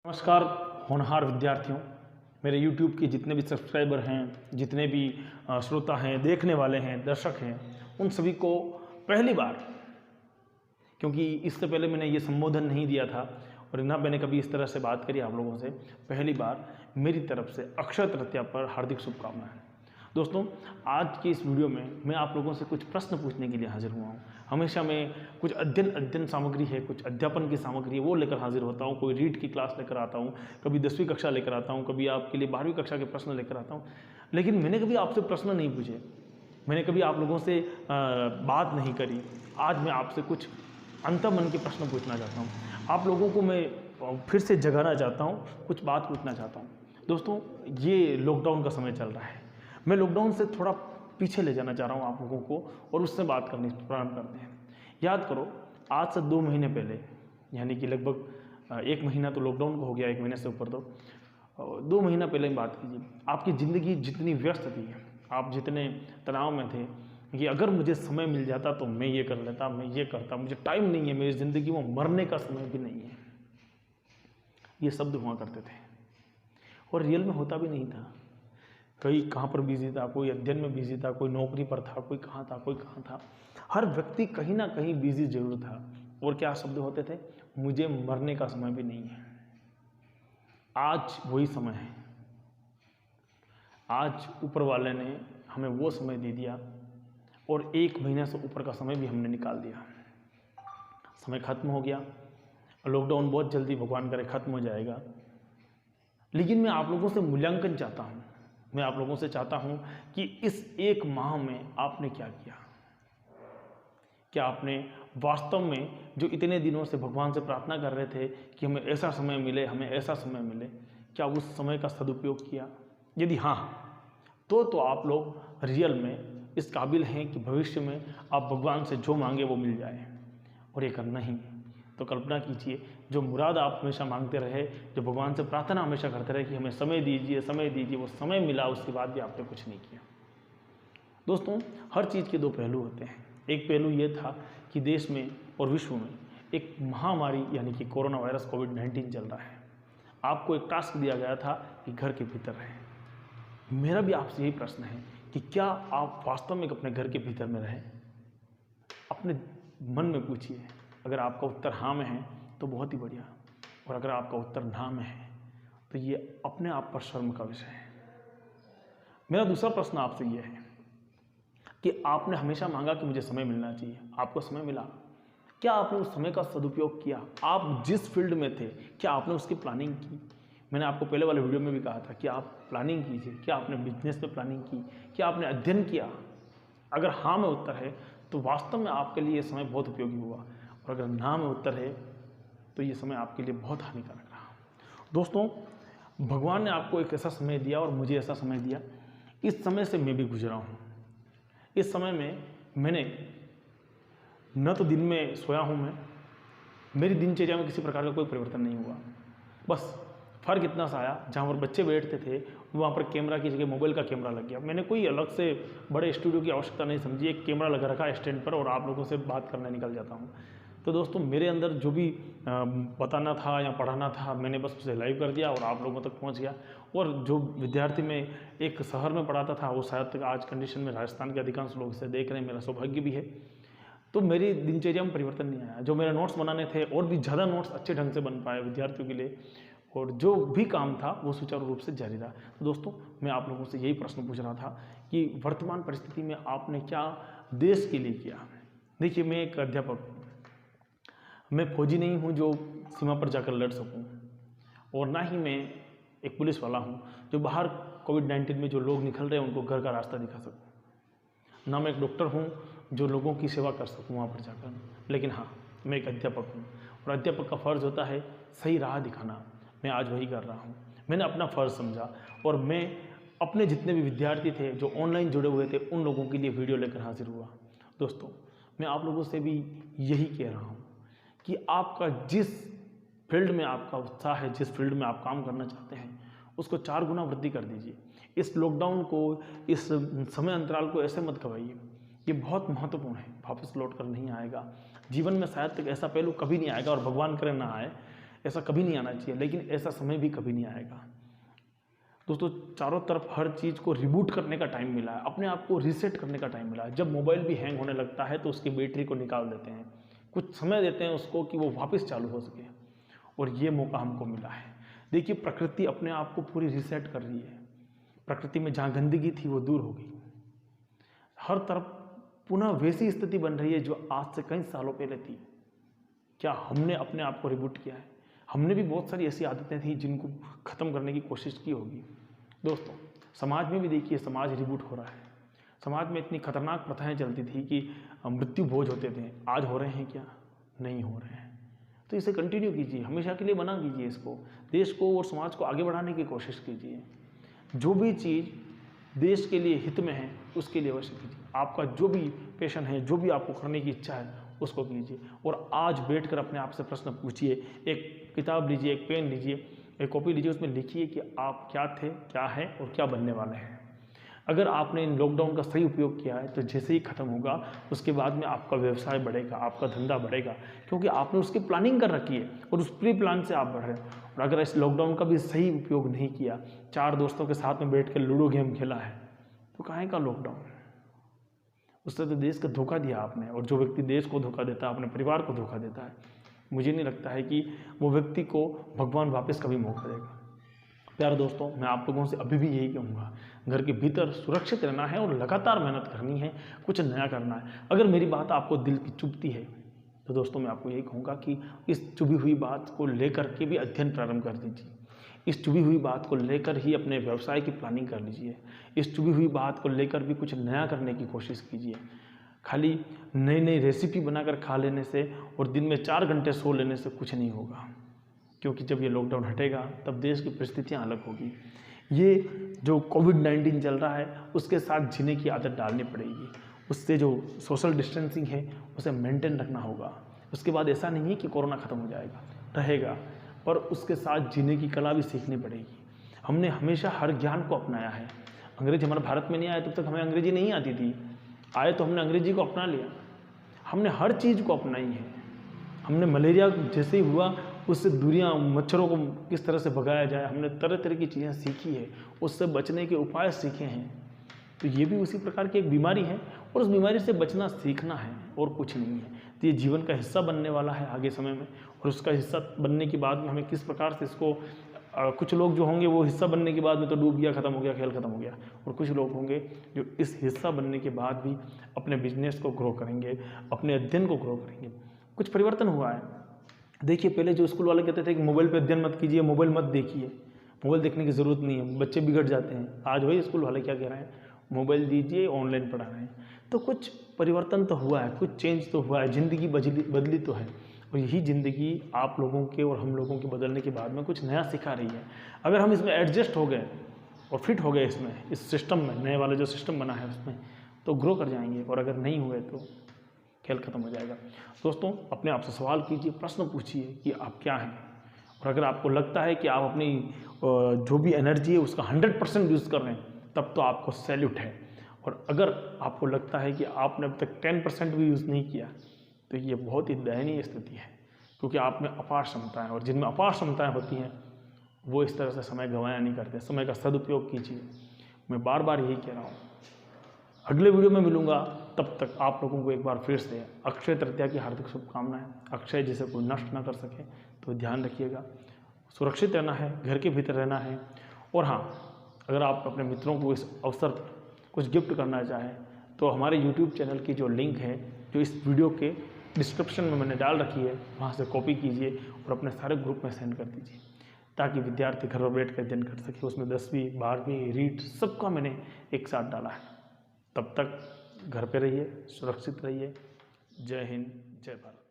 नमस्कार होनहार विद्यार्थियों। मेरे YouTube के जितने भी सब्सक्राइबर हैं, जितने भी श्रोता हैं, देखने वाले हैं, दर्शक हैं, उन सभी को पहली बार, क्योंकि इससे पहले मैंने ये संबोधन नहीं दिया था और ना मैंने कभी इस तरह से बात करी आप लोगों से, पहली बार मेरी तरफ से अक्षय तृतीया पर हार्दिक शुभकामनाएं। दोस्तों, आज की इस वीडियो में मैं आप लोगों से कुछ प्रश्न पूछने के लिए हाजिर हुआ हूँ। हमेशा मैं कुछ अध्ययन सामग्री है, कुछ अध्यापन की सामग्री है, वो लेकर हाजिर होता हूँ। कोई रीट की क्लास लेकर आता हूँ, कभी 10वीं कक्षा लेकर आता हूँ, कभी आपके लिए 12वीं कक्षा के प्रश्न लेकर आता हूँ। लेकिन मैंने कभी आपसे प्रश्न नहीं पूछे, मैंने कभी आप लोगों से बात नहीं करी। आज मैं आपसे कुछ अंतर्मन के प्रश्न पूछना चाहता हूँ। आप लोगों को मैं फिर से जगाना चाहता हूँ, कुछ बात पूछना चाहता हूँ। दोस्तों, ये लॉकडाउन का समय चल रहा है। मैं लॉकडाउन से थोड़ा पीछे ले जाना चाह रहा हूँ आप लोगों को और उससे बात करनी प्रारंभ करते हैं। याद करो, आज से 2 महीने पहले, यानी कि लगभग 1 महीना तो लॉकडाउन को हो गया, 1 महीने से ऊपर तो 2 महीना पहले की बात कीजिए। आपकी ज़िंदगी जितनी व्यस्त थी, आप जितने तनाव में थे कि अगर मुझे समय मिल जाता तो मैं ये कर लेता, मैं ये करता, मुझे टाइम नहीं है, मेरी ज़िंदगी में मरने का समय भी नहीं है, ये शब्द हुआ करते थे और रियल में होता भी नहीं था। कोई कहाँ पर बिजी था, कोई अध्ययन में बिजी था, कोई नौकरी पर था, कोई कहाँ था, कोई कहाँ था। हर व्यक्ति कहीं ना कहीं बिजी जरूर था। और क्या शब्द होते थे? मुझे मरने का समय भी नहीं है। आज वही समय है। आज ऊपर वाले ने हमें वो समय दे दिया और 1 महीने से ऊपर का समय भी हमने निकाल दिया। समय खत्म हो गया। लॉकडाउन बहुत जल्दी भगवान करे खत्म हो जाएगा। लेकिन मैं आप लोगों से मूल्यांकन चाहता हूँ। मैं आप लोगों से चाहता हूं कि इस 1 माह में आपने क्या किया। क्या आपने वास्तव में जो इतने दिनों से भगवान से प्रार्थना कर रहे थे कि हमें ऐसा समय मिले, हमें ऐसा समय मिले, क्या उस समय का सदुपयोग किया? यदि हाँ, तो आप लोग रियल में इस काबिल हैं कि भविष्य में आप भगवान से जो मांगे वो मिल जाए। और ये करना ही तो कल्पना कीजिए, जो मुराद आप हमेशा मांगते रहे, जो भगवान से प्रार्थना हमेशा करते रहे कि हमें समय दीजिए, समय दीजिए, वो समय मिला, उसके बाद भी आपने कुछ नहीं किया। दोस्तों, हर चीज़ के 2 पहलू होते हैं। एक पहलू ये था कि देश में और विश्व में एक महामारी यानी कि कोरोना वायरस कोविड-19 चल रहा है। आपको एक टास्क दिया गया था कि घर के भीतर रहें। मेरा भी आपसे यही प्रश्न है कि क्या आप वास्तव में अपने घर के भीतर में रहें? अपने मन में पूछिए। अगर आपका उत्तर हाँ में है तो बहुत ही बढ़िया, और अगर आपका उत्तर ना में है तो ये अपने आप पर शर्म का विषय है। मेरा दूसरा प्रश्न आपसे ये है कि आपने हमेशा मांगा कि मुझे समय मिलना चाहिए, आपको समय मिला। क्या आपने उस समय का सदुपयोग किया? आप जिस फील्ड में थे, क्या आपने उसकी प्लानिंग की? मैंने आपको पहले वाले वीडियो में भी कहा था कि आप प्लानिंग कीजिए। क्या आपने बिजनेस में प्लानिंग की? क्या आपने अध्ययन किया? अगर हाँ में उत्तर है तो वास्तव में आपके लिए ये समय बहुत उपयोगी हुआ, और अगर ना में उत्तर है तो ये समय आपके लिए बहुत हानिकारक रहा। दोस्तों, भगवान ने आपको एक ऐसा समय दिया और मुझे ऐसा समय दिया। इस समय से मैं भी गुजरा हूँ। इस समय में मैंने न तो दिन में सोया हूँ, मेरी दिनचर्या में किसी प्रकार का कोई परिवर्तन नहीं हुआ। बस फ़र्क इतना सा आया, जहाँ पर बच्चे बैठते थे वहाँ पर कैमरा की जगह मोबाइल का कैमरा लग गया। मैंने कोई अलग से बड़े स्टूडियो की आवश्यकता नहीं समझी, एक कैमरा लगा रखा स्टैंड पर और आप लोगों से बात करने निकल जाता हूँ। तो दोस्तों, मेरे अंदर जो भी बताना था या पढ़ाना था, मैंने बस उसे लाइव कर दिया और आप लोगों तक पहुँच गया। और जो विद्यार्थी मैं एक शहर में पढ़ाता था, वो शायद आज कंडीशन में राजस्थान के अधिकांश लोग इसे देख रहे हैं, मेरा सौभाग्य भी है। तो मेरी दिनचर्या में परिवर्तन नहीं आया। जो मेरे नोट्स बनाने थे, और भी ज़्यादा नोट्स अच्छे ढंग से बन पाए विद्यार्थियों के लिए, और जो भी काम था वो सुचारू रूप से जारी रहा। तो दोस्तों, मैं आप लोगों से यही प्रश्न पूछ रहा था कि वर्तमान परिस्थिति में आपने क्या देश के लिए किया। देखिए, मैं एक अध्यापक हूँ, मैं फौजी नहीं हूँ जो सीमा पर जाकर लड़ सकूँ, और ना ही मैं एक पुलिस वाला हूँ जो बाहर कोविड-19 में जो लोग निकल रहे हैं उनको घर का रास्ता दिखा सकूँ। ना मैं एक डॉक्टर हूँ जो लोगों की सेवा कर सकूँ वहाँ पर जाकर। लेकिन हाँ, मैं एक अध्यापक हूँ, और अध्यापक का फ़र्ज़ होता है सही राह दिखाना। मैं आज वही कर रहा हूँ। मैंने अपना फ़र्ज़ समझा और मैं अपने जितने भी विद्यार्थी थे जो ऑनलाइन जुड़े हुए थे उन लोगों के लिए वीडियो लेकर हाजिर हुआ। दोस्तों, मैं आप लोगों से भी यही कह रहा हूँ कि आपका जिस फील्ड में आपका उत्साह है, जिस फील्ड में आप काम करना चाहते हैं, उसको 4 गुना वृद्धि कर दीजिए। इस लॉकडाउन को, इस समय अंतराल को ऐसे मत गवाइए। ये बहुत महत्वपूर्ण है, वापस लौट कर नहीं आएगा। जीवन में शायद तक ऐसा पहलू कभी नहीं आएगा, और भगवान करे ना आए, ऐसा कभी नहीं आना चाहिए, लेकिन ऐसा समय भी कभी नहीं आएगा। दोस्तों, चारों तरफ हर चीज़ को रिबूट करने का टाइम मिला है, अपने आप को रीसेट करने का टाइम मिला है। जब मोबाइल भी हैंग होने लगता है तो उसकी बैटरी को निकाल देते हैं, कुछ समय देते हैं उसको कि वो वापस चालू हो सके, और ये मौका हमको मिला है। देखिए, प्रकृति अपने आप को पूरी रीसेट कर रही है। प्रकृति में जहाँ गंदगी थी वो दूर हो गई, हर तरफ पुनः वैसी स्थिति बन रही है जो आज से कई सालों पहले थी। क्या हमने अपने आप को रिबूट किया है? हमने भी बहुत सारी ऐसी आदतें थी जिनको ख़त्म करने की कोशिश की होगी। दोस्तों, समाज में भी देखिए, समाज रिबूट हो रहा है। समाज में इतनी खतरनाक प्रथाएं चलती थी कि मृत्यु भोज होते थे, आज हो रहे हैं क्या? नहीं हो रहे हैं। तो इसे कंटिन्यू कीजिए, हमेशा के लिए बना कीजिए इसको, देश को और समाज को आगे बढ़ाने की कोशिश कीजिए। जो भी चीज़ देश के लिए हित में है उसके लिए अवश्य कीजिए। आपका जो भी पैशन है, जो भी आपको करने की इच्छा है उसको कीजिए। और आज बैठकर अपने आप से प्रश्न पूछिए, एक किताब लीजिए, एक पेन लीजिए, एक कॉपी लीजिए, उसमें लिखिए कि आप क्या थे, क्या हैं और क्या बनने वाले हैं। अगर आपने इन लॉकडाउन का सही उपयोग किया है तो जैसे ही ख़त्म होगा उसके बाद में आपका व्यवसाय बढ़ेगा, आपका धंधा बढ़ेगा, क्योंकि आपने उसकी प्लानिंग कर रखी है और उस प्री प्लान से आप बढ़ रहे हो। और अगर इस लॉकडाउन का भी सही उपयोग नहीं किया, 4 दोस्तों के साथ में बैठ कर लूडो गेम खेला है, तो काहे का लॉकडाउन? उससे तो देश का धोखा दिया आपने, और जो व्यक्ति देश को धोखा देता है, अपने परिवार को धोखा देता है, मुझे नहीं लगता है कि वो व्यक्ति को भगवान वापस कभी मौका देगा। प्यारे दोस्तों, मैं आप लोगों से अभी भी यही कहूँगा, घर के भीतर सुरक्षित रहना है और लगातार मेहनत करनी है, कुछ नया करना है। अगर मेरी बात आपको दिल की चुभती है तो दोस्तों मैं आपको यही कहूँगा कि इस चुभी हुई बात को लेकर के भी अध्ययन प्रारंभ कर दीजिए। इस चुभी हुई बात को लेकर ही अपने व्यवसाय की प्लानिंग कर लीजिए। इस चुभी हुई बात को लेकर भी कुछ नया करने की कोशिश कीजिए। खाली नई नई रेसिपी बनाकर खा लेने से और दिन में 4 घंटे सो लेने से कुछ नहीं होगा, क्योंकि जब ये लॉकडाउन हटेगा तब देश की परिस्थितियाँ अलग होगी। ये जो कोविड-19 चल रहा है उसके साथ जीने की आदत डालनी पड़ेगी। उससे जो सोशल डिस्टेंसिंग है उसे मेंटेन रखना होगा। उसके बाद ऐसा नहीं है कि कोरोना ख़त्म हो जाएगा, रहेगा, पर उसके साथ जीने की कला भी सीखनी पड़ेगी। हमने हमेशा हर ज्ञान को अपनाया है। अंग्रेज हमारे भारत में नहीं आए तब तक हमें अंग्रेजी नहीं आती थी, आए तो हमने अंग्रेजी को अपना लिया। हमने हर चीज़ को अपनाई है। हमने मलेरिया जैसे ही हुआ उससे दूरियाँ, मच्छरों को किस तरह से भगाया जाए, हमने तरह तरह की चीज़ें सीखी है, उससे बचने के उपाय सीखे हैं। तो ये भी उसी प्रकार की एक बीमारी है और उस बीमारी से बचना सीखना है और कुछ नहीं है। तो ये जीवन का हिस्सा बनने वाला है आगे समय में, और उसका हिस्सा बनने के बाद में हमें किस प्रकार से इसको कुछ लोग जो होंगे वो हिस्सा बनने के बाद में तो डूब गया, ख़त्म हो गया, खेल ख़त्म हो गया, और कुछ लोग होंगे जो इस हिस्सा बनने के बाद भी अपने बिजनेस को ग्रो करेंगे, अपने अध्ययन को ग्रो करेंगे। कुछ परिवर्तन हुआ है। देखिए, पहले जो स्कूल वाले कहते थे कि मोबाइल पे अध्ययन मत कीजिए, मोबाइल मत देखिए, मोबाइल देखने की ज़रूरत नहीं है, बच्चे बिगड़ जाते हैं। आज वही स्कूल वाले क्या कह रहे हैं? मोबाइल दीजिए, ऑनलाइन पढ़ा रहे हैं। तो कुछ परिवर्तन तो हुआ है, कुछ चेंज तो हुआ है, ज़िंदगी बदली तो है, और यही ज़िंदगी आप लोगों के और हम लोगों के बदलने के बाद में कुछ नया सिखा रही है। अगर हम इसमें एडजस्ट हो गए और फिट हो गए इसमें, इस सिस्टम में, नए वाले जो सिस्टम बना है उसमें, तो ग्रो कर जाएंगे, और अगर नहीं हुए तो खेल खत्म हो जाएगा। दोस्तों, अपने आप से सवाल कीजिए, प्रश्न पूछिए कि आप क्या हैं, और अगर आपको लगता है कि आप अपनी जो भी एनर्जी है उसका 100% यूज़ कर रहे हैं, तब तो आपको सैल्यूट है। और अगर आपको लगता है कि आपने अब तक 10% भी यूज़ नहीं किया, तो ये बहुत ही दयनीय स्थिति है, क्योंकि आप में अपार क्षमता है, और जिनमें अपार क्षमताएँ होती हैं वो इस तरह से समय गंवाया नहीं करते। समय का सदुपयोग कीजिए। मैं बार बार यही कह रहा हूँ। अगले वीडियो में मिलूंगा, तब तक आप लोगों को एक बार फिर से अक्षय तृतीया की हार्दिक शुभकामनाएं। अक्षय जिसे कोई नष्ट ना कर सके, तो ध्यान रखिएगा, सुरक्षित रहना है, घर के भीतर रहना है। और हाँ, अगर आप अपने मित्रों को इस अवसर पर कुछ गिफ्ट करना चाहें तो हमारे YouTube चैनल की जो लिंक है, जो इस वीडियो के डिस्क्रिप्शन में मैंने डाल रखी है, वहाँ से कॉपी कीजिए और अपने सारे ग्रुप में सेंड कर दीजिए, ताकि विद्यार्थी घर पर बैठ कर अध्ययन कर सके। उसमें 10वीं 12वीं रीट सबका मैंने एक साथ डाला है। तब तक घर पे रहिए, सुरक्षित रहिए। जय हिंद, जय भारत।